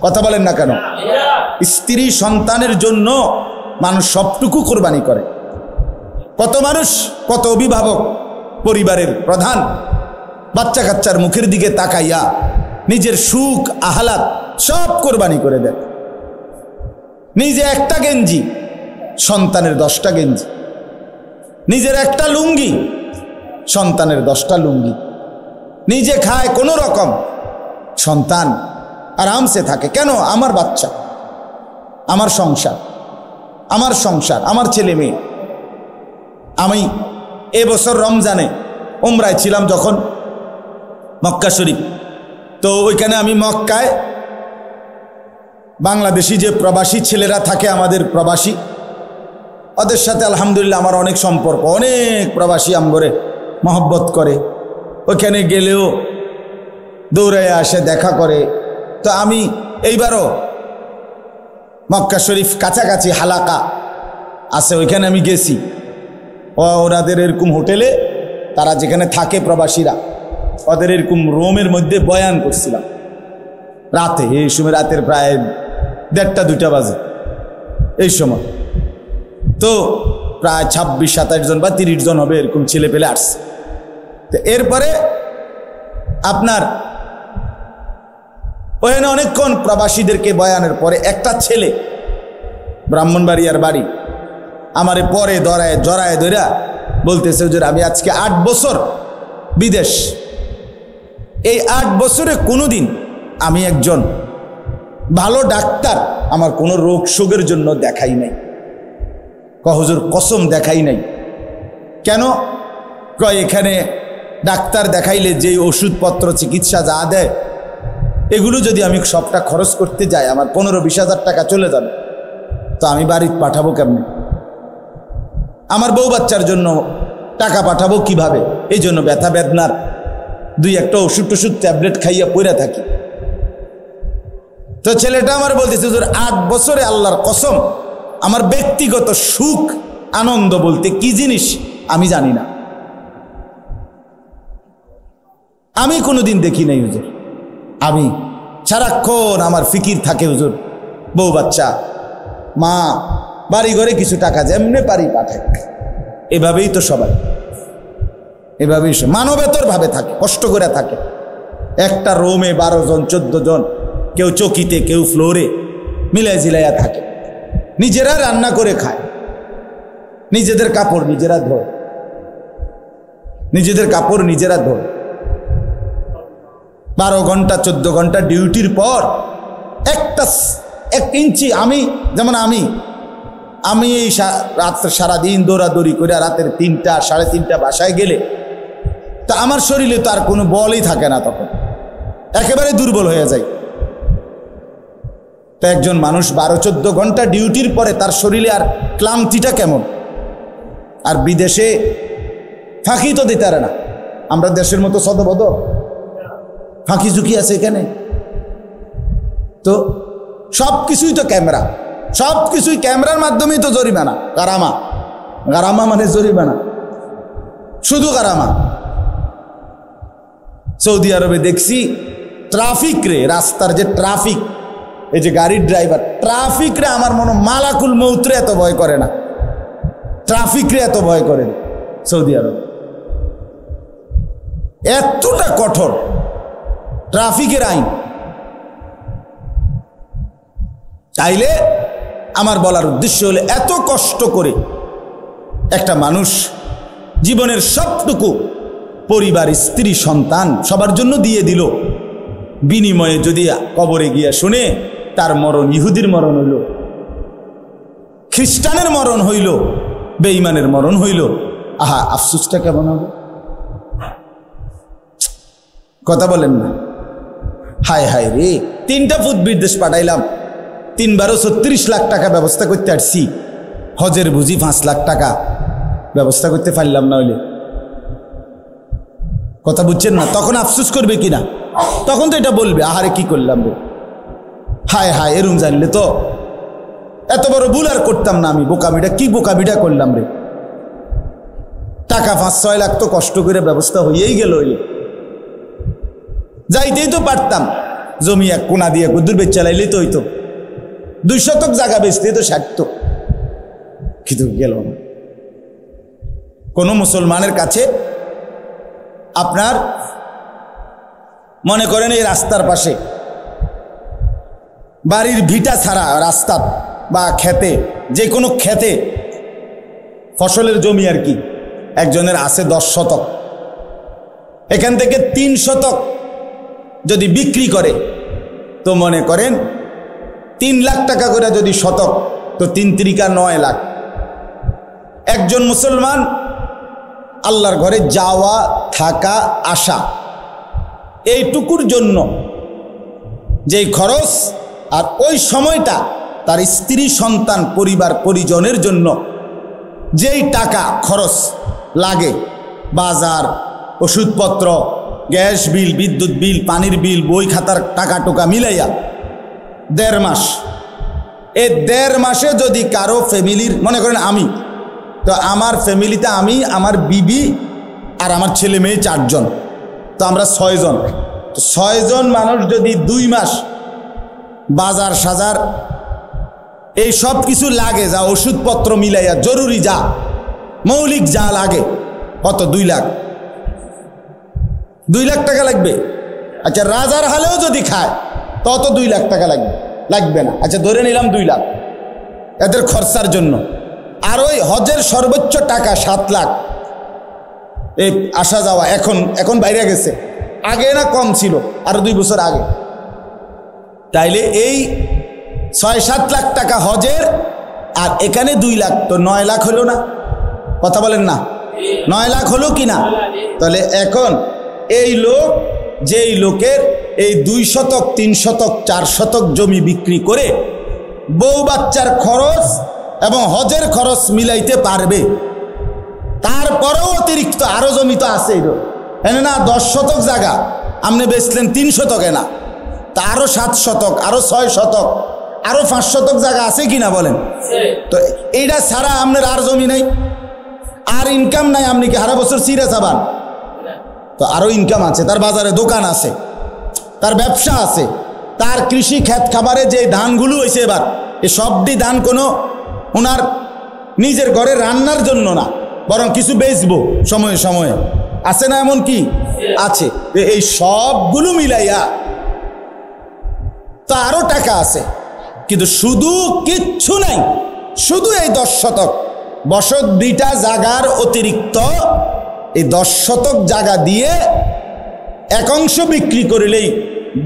কথা বলেন না কেন? স্ত্রী সন্তানের জন্য মানুষ সবটুকু কোরবানি করে। কত মানুষ, কত অভিভাবক, পরিবারের প্রধান বাচ্চা কাচ্চার মুখের দিকে তাকাইয়া নিজের সুখ আহ্লাদ সব কোরবানি করে দেয়। নিজে একটা গেঞ্জি, সন্তানের 10টা গেঞ্জি, নিজের একটা লুঙ্গি, সন্তানের 10টা লুঙ্গি, নিজে খায় কোনো রকম, সন্তান আরামসে থাকে। কেন? আমার বাচ্চা, আমার সংসার, আমার ছেলে মেয়ে। আমি এবছর রমজানে উমরায় ছিলাম যখন মক্কা শরীফ, তো ওইখানে আমি মক্কায় বাংলাদেশি যে প্রবাসী ছেলেরা থাকে, আমাদের প্রবাসী, ওদের সাথে আলহামদুলিল্লাহ আমার অনেক সম্পর্ক, অনেক প্রবাসী আমগরে মহব্বত করে, ওখানে গেলেও দৌড়ে আসে, দেখা করে। তো আমি এইবারও মক্কা শরীফ কাছাকাছি হালাকা আছে, ওইখানে আমি গেছি। ওনাদের এরকম হোটেলে তারা যেখানে থাকে প্রবাসীরা, ওদের এরকম রুমের মধ্যে বয়ান করছিলাম রাতে, এই সময় রাতের প্রায় 1:30-2টা বাজে এই সময়। তো প্রায় 26-27 জন বা 30 জন হবে এরকম ছেলে পেলে আসছে। তো এরপরে আপনার ওখানে অনেকক্ষণ প্রবাসীদেরকে বয়ানের পরে একটা ছেলে, ব্রাহ্মণবাড়িয়ার বাড়ি, আমারে পরে জড়ায় ধরা বলতেছে, হুজুর আমি আজকে 8 বছর বিদেশ, এই 8 বছরে কোনোদিন আমি একজন ভালো ডাক্তার আমার কোনো রোগ শোকের জন্য দেখাই নাই। হুজুর কসম দেখাই নাই। কেন? কয় এখানে ডাক্তার দেখাইলে যেই ওষুধপত্র চিকিৎসা যা দেয়, এগুলো যদি আমি সবটা খরচ করতে যাই আমার 15-20 হাজার টাকা চলে যাবে, তো আমি বাড়িতে পাঠাবো কেমনে? আমার বউ বাচ্চার জন্য টাকা পাঠাবো কিভাবে? এই জন্য ব্যথা বেদনার 2-1টা ওষুধ ট্যাবলেট খাইয়া পড়ে থাকি। তো ছেলেটা আমার বলতেছে, হুজুর 8 বছরে আল্লাহর কসম আমার ব্যক্তিগত সুখ আনন্দ বলতে কি জিনিস আমি জানি না, আমি কোনোদিন দেখি নাই হুজুর। আমি সারাক্ষণ আমার ফিকির থাকে হুজুর, বউ বাচ্চা, মা, বাড়ি ঘরে কিছু টাকা যেমনে পারি পাঠায়। এভাবেই তো সবাই, এভাবেই মানবেতর ভাবে থাকে, কষ্ট করে থাকে। একটা রুমে 12 জন 14 জন, কেউ চকিতে কেউ ফ্লোরে মিলাই ঝিলাইয়া থাকে, নিজেরা রান্না করে খায়, নিজেদের কাপড় নিজেরা ধোয়, নিজেদের কাপড় নিজেরা ধোয়। 12 ঘন্টা 14 ঘন্টা ডিউটির পর 1 ইঞ্চি, আমি যেমন আমি এই রাত্রে সারাদিন দৌড়াদৌড়ি করে রাতের 3টা 3:30 বাসায় গেলে তা আমার শরীরে তো আর কোনো বলই থাকে না, তখন একেবারে দুর্বল হয়ে যায়। তো একজন মানুষ 12-14 ঘন্টা ডিউটির পরে তার শরীরে আর ক্লান্তিটা কেমন? আর বিদেশে ফাঁকি তো দিতে পারে না, আমরা দেশের মতো সদবদ ফাঁকি ঝুঁকি আছে এখানে। তো সব কিছুই তো ক্যামেরা, সব কিছুই ক্যামেরার মাধ্যমেই তো জরিমানা, গারামা মানে জরিমানা, শুধু গারামা। সৌদি আরবে দেখছি ট্রাফিক রে, রাস্তার যে ট্রাফিক, এই যে গাড়ির ড্রাইভার, ট্রাফিক রে আমার মনে মালাকুল মৌতরে এত ভয় করে না, ট্রাফিক রে এত ভয় করে না সৌদি আরব। এতটা কঠোর ট্রাফিকের আইন। তাইলে আমার বলার উদ্দেশ্য হলো, এত কষ্ট করে একটা মানুষ জীবনের সবটুকু পরিবার, স্ত্রী, সন্তান সবার জন্য দিয়ে দিল, বিনিময়ে যদি কবরে গিয়া শুনে তার মরণ ইহুদির মরণ হইল, খ্রিস্টানের মরণ হইল, বেঈমানের মরণ হইল, আহা আফসোসটা কেমন হবে? কথা বলেন না? হায় হায় রে, 3টা ফুট বিদেশ পাঠাইলাম, 3বারও 36 লাখ টাকা ব্যবস্থা করতে আসছি, হজের বুঝি 5 লাখ টাকা ব্যবস্থা করতে পারলাম না। হইলে কথা বুঝছেন না? তখন আফসোস করবে কিনা? তখন তো এটা বলবে, আহারে কি করলাম রে, হায় হায়, এরম জানলে তো এত বড় ভুল আর করতাম না আমি, বোকামিটা কি বোকামিটা করলাম রে। টাকা 5-6 লাখ তো কষ্ট করে ব্যবস্থা হয়েই গেল, যাইতেই তো পারতাম, জমি এক কোনা দিয়ে কুদ্দুর বেচ চালাইলেই তো হইতো, 2 শতক জায়গা বেচতেই তো সারত, কিন্তু গেল না। কোনো মুসলমানের কাছে আপনার মনে করেন এই রাস্তার পাশে বাড়ির ভিটা ছাড়া রাস্তা বা খেতে, যে কোনো খেতে ফসলের জমি আর কি, একজনের আছে 10 শতক, এখান থেকে 3 শতক যদি বিক্রি করে তো মনে করেন 3 লাখ টাকা করে যদি শতক, তো 3 × 9 লাখ। একজন মুসলমান আল্লাহর ঘরে যাওয়া থাকা আসা এইটুকুর জন্য যেই খরচ, আর ওই সময়টা তার স্ত্রী সন্তান পরিবার পরিজনের জন্য যেই টাকা খরচ লাগে, বাজার, ওষুধপত্র, গ্যাস বিল, বিদ্যুৎ বিল, পানির বিল, বই খাতার টাকা টোকা মিলাইয়া 1.5 মাস, এই 1.5 মাসে যদি কারো ফ্যামিলির, মনে করেন আমি, তো আমার ফ্যামিলিতে আমি, আমার বিবি আর আমার ছেলে মেয়ে 4 জন, তো আমরা 6 জন, তো 6 জন মানুষ যদি 2 মাস বাজার সাজার এই সব কিছু লাগে, যা ওষুধপত্র মিলাইয়া জরুরি যা মৌলিক যা লাগে, কত 2 লাখ, 2 লাখ টাকা লাগবে। আচ্ছা রাজার হালেও যদি খায় তত 2 লাখ টাকা লাগবে না। আচ্ছা ধরে নিলাম 2 লাখ এদের খরচার জন্য, আর ওই হজের সর্বোচ্চ টাকা 7 লাখ, এই আসা যাওয়া এখন বাইরে গেছে, আগে না কম ছিল, আরো 2 বছর আগে, তাইলে এই 6-7 লাখ টাকা হজের, আর এখানে 2 লাখ, তো 9 লাখ হলো না? কথা বলেন না, 9 লাখ হলো কি না? তাহলে এখন এই লোক, যেই লোকের এই 2 শতক 3 শতক 4 শতক জমি বিক্রি করে বউ বাচ্চার খরচ এবং হজের খরচ মিলাইতে পারবে, তারপরেও অতিরিক্ত আরো জমি তো আছে, এনে না 10 শতক জায়গা আপনি বেচলেন 3 শতকে না, তা আরো 7 শতক, আরো 6 শতক, আরো 5 শতক জায়গা আছে কিনা বলেন? তো এইটা ছাড়া আপনার আর জমি নাই, আর ইনকাম নাই, আপনি কি সারা বছর চিড়ে চাবান? তো আরো ইনকাম আছে, তার বাজারে দোকান আছে, তার ব্যবসা আছে, তার কৃষি ক্ষেত খাবারে যে ধানগুলো হয়েছে এবার, এই সবটি ধান কোনো ওনার নিজের ঘরে রান্নার জন্য না, বরং কিছু বেচবো সময়ে সময়ে, আছে না? এমন কি আছে? এই সবগুলো মিলাইয়া তো আরো টাকা আছে, কিন্তু শুধু কিচ্ছু নাই, শুধু এই 10 শতক বসত বিটা জাগার অতিরিক্ত এই 10 শতক জায়গা দিয়ে 1 অংশ বিক্রি করলেই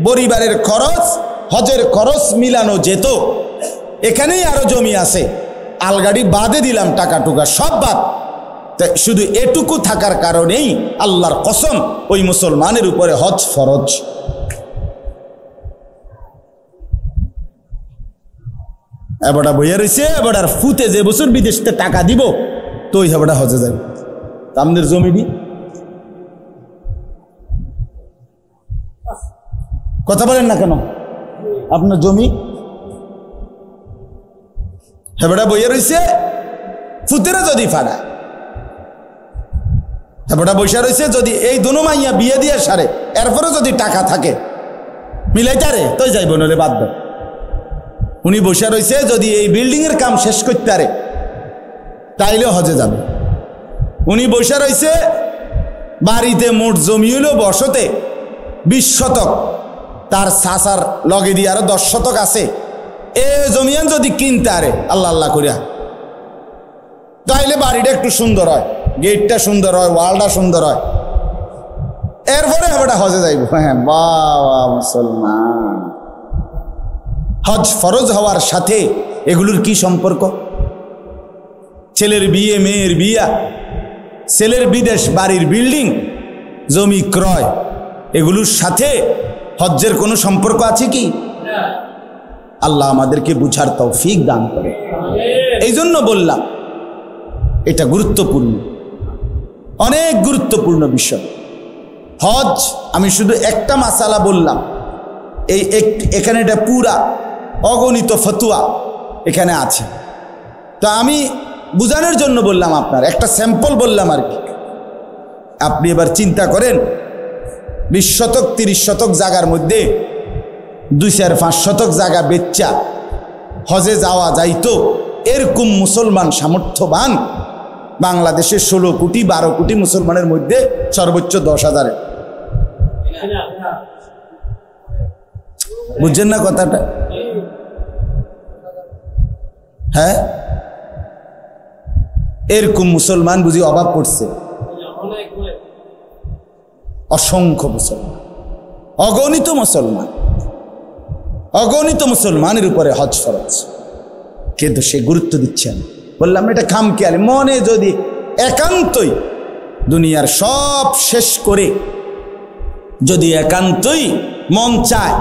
পরিবারের খরচ, হজের খরচ মিলানো যেত। এখানেই আরো জমি আছে, আলগাড়ি বাদে দিলাম, টাকা টুকা সব বাদ, তাই শুধু এটুকু থাকার কারণেই আল্লাহর কসম ওই মুসলমানের উপরে হজ ফরজ। এবারটা বইয়া রয়েছে, এবার ফুতে যে বছর বিদেশতে টাকা দিব তো ওই হেবাটা হজে যাবে, আমাদের জমি দি কথা বলেন না কেন? আপনার জমি হেবাটা বইয়া রয়েছে, ফুতেরা যদি ফাড়ায়, হেবাটা বৈশা রয়েছে, যদি এই দোনো মাইয়া বিয়ে দিয়ে সারে, এরপরে যদি টাকা থাকে মিলাইতারে তো যাইব, নলে বাদ দেয়। উনি বসে রয়েছে, যদি এই বিল্ডিং এর কাম শেষ করতে পারে তাইলেও হজে যাবে। উনি বসে রয়েছে, বাড়িতে মোট জমি হইল বসতে 20 শতক, তার চাচার লগে দিয়ে আরো 10 শতক আছে, এ জমিয়ান যদি কিনতে আরে আল্লাহ আল্লাহ করিয়া, তাইলে বাড়িটা একটু সুন্দর হয়, গেটটা সুন্দর হয়, ওয়ালটা সুন্দর হয়, এরপরে আমরা হজে যাইব। হ্যাঁ, বাবা মুসলমান, হজ ফরজ হওয়ার সাথে এগুলোর কি সম্পর্ক? ছেলের বিয়ে, মেয়ের বিয়া, ছেলের বিদেশ, বাড়ির বিল্ডিং, জমি ক্রয়, এগুলোর সাথে হজ্জের কোনো সম্পর্ক আছে কি? আল্লাহ আমাদেরকে বুঝার তৌফিক দান করে। এই জন্য বললাম এটা গুরুত্বপূর্ণ, অনেক গুরুত্বপূর্ণ বিষয় হজ। আমি শুধু একটা মাসালা বললাম, এখানে এটা পুরা অগণিত ফতুয়া এখানে আছে। তো আমি বুঝানোর জন্য বললাম, আপনার একটা স্যাম্পল বললাম আর কি। আপনি এবার চিন্তা করেন 20 শতক 30 শতক জায়গার মধ্যে 2-4-5 শতক জায়গা বেচ্চা হজে যাওয়া যাইতো, এরকম মুসলমান সামর্থ্যবান বাংলাদেশের 16 কোটি 12 কোটি মুসলমানের মধ্যে সর্বোচ্চ 10,000। বুঝছেন না কথাটা? হ্যাঁ, এরকম মুসলমান বুঝি অভাব পড়ছে? অসংখ্য মুসলমান, অগণিত মুসলমান, অগণিত মুসলমানের উপরে হজ ফরজ, কিন্তু সে গুরুত্ব দিচ্ছে না। বললাম এটা খামখেয়ালি। মনে যদি একান্তই দুনিয়ার সব শেষ করে যদি একান্তই মন চায়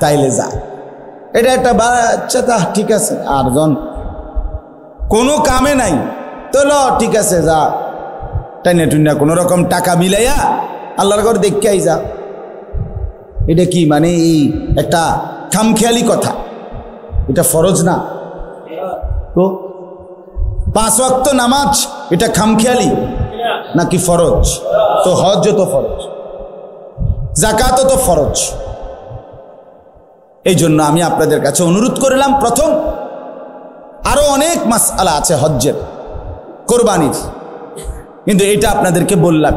তাইলে যায়। এটা একটা বাচ্চা, তা ঠিক আছে, আর জন কোনো কামে নাই তো ঠিক আছে যা, টাইনা টুইনা কোনো রকম টাকা মিলাইয়া আল্লাহর ঘর দেখে আই যা। এটা কি মানে এই একটা খামখেয়ালি কথা? এটা ফরজ না তো? 5 ওয়াক্ত নামাজ এটা খামখেয়ালি নাকি ফরজ? তো হজ তো ফরজ, যাকাতও তো ফরজ। এই জন্য আমি আপনাদের কাছে অনুরোধ করলাম, প্রথম আরো অনেক মাসআলা আছে হজ্জের, কোরবানির, কিন্তু এটা আপনাদেরকে বললাম।